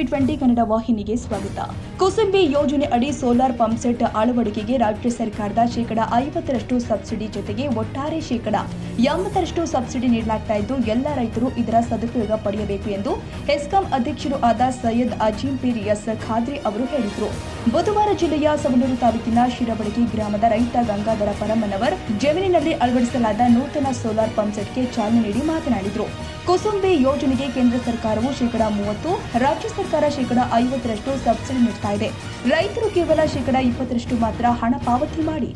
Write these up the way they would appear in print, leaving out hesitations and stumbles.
TV20 Kannada ವಾಹಿನಿಗೆ ಸ್ವಾಗತ. ಕುಸುಂಬಿ ಯೋಜನೆ ಅಡಿ ಸೋಲಾರ್ ಪಂಪ್ ಸೆಟ್ ಅಳವಡಿಕೆಗೆ ರಾಜ್ಯ ಸರ್ಕಾರದ %50 ಸಬ್ಸಿಡಿ ಜೊತೆಗೆ ಒಟ್ಟಾರೆ %80 ಸಬ್ಸಿಡಿ ನೀಡಲಾಗ್ತಾ ಇದ್ದು ಎಲ್ಲ ರೈತರು ಇದರ ಸದುಪಯೋಗ ಪಡೆಯಬೇಕು ಎಂದು ಹೆಸ್ಕಾಂ ಅಧ್ಯಕ್ಷರು ಆದ ಸೈಯದ್ ಅಜೀಂ ಪೀರ್ ಎಸ್ ಖಾದ್ರಿ ಅವರು ಹೇಳಿದರು. ಬುಧವಾರ ಜಿಲ್ಲೆಯ ಸವಣೂರು ತಾಲೂಕಿನ ಶಿರಬಡಗಿ ಗ್ರಾಮದ ರೈತ ಗಂಗಾಧರ ಪರಮ್ಮನವರ್ ಜಮೀನಿನಲ್ಲಿ ಅಳವಡಿಸಲಾದ ನೂತನ ಸೋಲಾರ್ ಪಂಪ್ ಸೆಟ್ಗೆ ಚಾಲನೆ ನೀಡಿ ಮಾತನಾಡಿದರು. ಕುಸುಂಬಿ ಯೋಜನೆಗೆ ಕೇಂದ್ರ ಸರ್ಕಾರವು %30, ರಾಜ್ಯ ಸರ್ಕಾರ %50 ಸಬ್ಸಿಡಿ ನೀಡುತ್ತಾ ಇದೆ. ರೈತರು ಕೇವಲ %20 ಮಾತ್ರ ಹಣ ಪಾವತಿ ಮಾಡಿ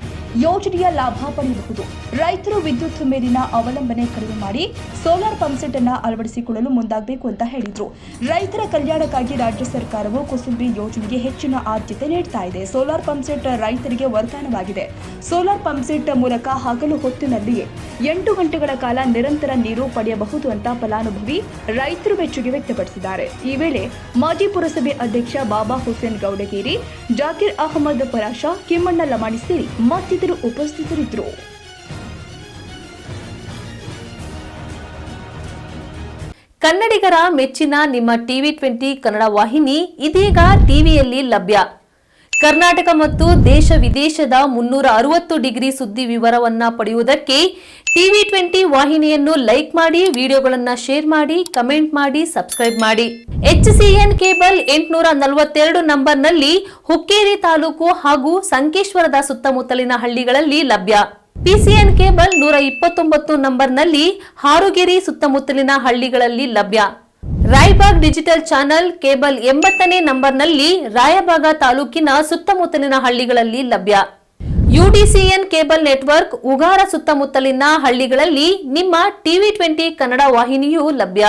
ಯೋಜನೆಯ ಲಾಭ ಪಡೆಯಬಹುದು. ರೈತರು ವಿದ್ಯುತ್ ಮೇಲಿನ ಅವಲಂಬನೆ ಕಡಿಮೆ ಮಾಡಿ ಸೋಲಾರ್ ಪಂಪ್ ಸೆಟ್ ಅನ್ನು ಅಳವಡಿಸಿಕೊಳ್ಳಲು ಮುಂದಾಗಬೇಕು ಅಂತ ಹೇಳಿದರು. ರೈತರ ಕಲ್ಯಾಣಕ್ಕಾಗಿ ರಾಜ್ಯ ಸರ್ಕಾರವು ಕುಸುಂಬಿ ಯೋಜನೆಗೆ ಹೆಚ್ಚಿನ ಆದ್ಯತೆ ನೀಡುತ್ತಾ ಇದೆ. ಸೋಲಾರ್ ಪಂಪ್ ಸೆಟ್ ರೈತರಿಗೆ ವರದಾನವಾಗಿದೆ. ಸೋಲಾರ್ ಪಂಪ್ ಸೆಟ್ ಮೂಲಕ ಹಗಲು ಹೊತ್ತಿನಲ್ಲಿಯೇ 8 ಗಂಟೆಗಳ ಕಾಲ ನಿರಂತರ ನೀರು ಪಡೆಯಬಹುದು ಅಂತ ಫಲಾನುಭವಿ ರೈತರು ಮೆಚ್ಚುಗೆ ವ್ಯಕ್ತಪಡಿಸಿದ್ದಾರೆ. ಈ ವೇಳೆ ಮಾಜಿ ಪುರಸಭೆ ಅಧ್ಯಕ್ಷ ಬಾಬಾ ಹುಸೇನ್ ಗೌಡಗೇರಿ, ಜಾಕೀರ್ ಅಹಮದ್ ಪರಾಶಾ, ಕಿಮ್ಮಣ್ಣ ಲಮಾಣಿ ಸೇರಿ ಮತ್ತಿತರರು ಉಪಸ್ಥಿತರಿದ್ದರು. ಕನ್ನಡಿಗರ ಮೆಚ್ಚಿನ ನಿಮ್ಮ TV20 ಕನ್ನಡ ವಾಹಿನಿ ಇದೀಗ ಟಿವಿಯಲ್ಲಿ ಲಭ್ಯ. ಕರ್ನಾಟಕ ಮತ್ತು ದೇಶ ವಿದೇಶದ 360 ಡಿಗ್ರಿ ಸುದ್ದಿ ವಿವರವನ್ನ ಪಡೆಯುವುದಕ್ಕೆ TV20 ವಾಹಿನಿಯನ್ನು ಲೈಕ್ ಮಾಡಿ, ವಿಡಿಯೋಗಳನ್ನು ಶೇರ್ ಮಾಡಿ, ಕಮೆಂಟ್ ಮಾಡಿ, ಸಬ್ಸ್ಕ್ರೈಬ್ ಮಾಡಿ. HCN ಕೇಬಲ್ 842 ನಂಬರ್ನಲ್ಲಿ ಹುಕ್ಕೇರಿ ತಾಲೂಕು ಹಾಗೂ ಸಂಕೇಶ್ವರದ ಸುತ್ತಮುತ್ತಲಿನ ಹಳ್ಳಿಗಳಲ್ಲಿ ಲಭ್ಯ. PCN ಕೇಬಲ್ 129 ನಂಬರ್ನಲ್ಲಿ ಹಾರುಗೆರೆ ಸುತ್ತಮುತ್ತಲಿನ ಹಳ್ಳಿಗಳಲ್ಲಿ ಲಭ್ಯ. ರಾಯಬಾಗ್ ಡಿಜಿಟಲ್ ಚಾನೆಲ್ ಕೇಬಲ್ 80ನೇ ನಂಬರ್ನಲ್ಲಿ ರಾಯಬಾಗ ತಾಲೂಕಿನ ಸುತ್ತಮುತ್ತಲಿನ ಹಳ್ಳಿಗಳಲ್ಲಿ ಲಭ್ಯ. UDCN ಕೇಬಲ್ ನೆಟ್ವರ್ಕ್ ಉಗಾರ ಸುತ್ತಮುತ್ತಲಿನ ಹಳ್ಳಿಗಳಲ್ಲಿ ನಿಮ್ಮ TV20 ಕನ್ನಡ ವಾಹಿನಿಯೂ ಲಭ್ಯ.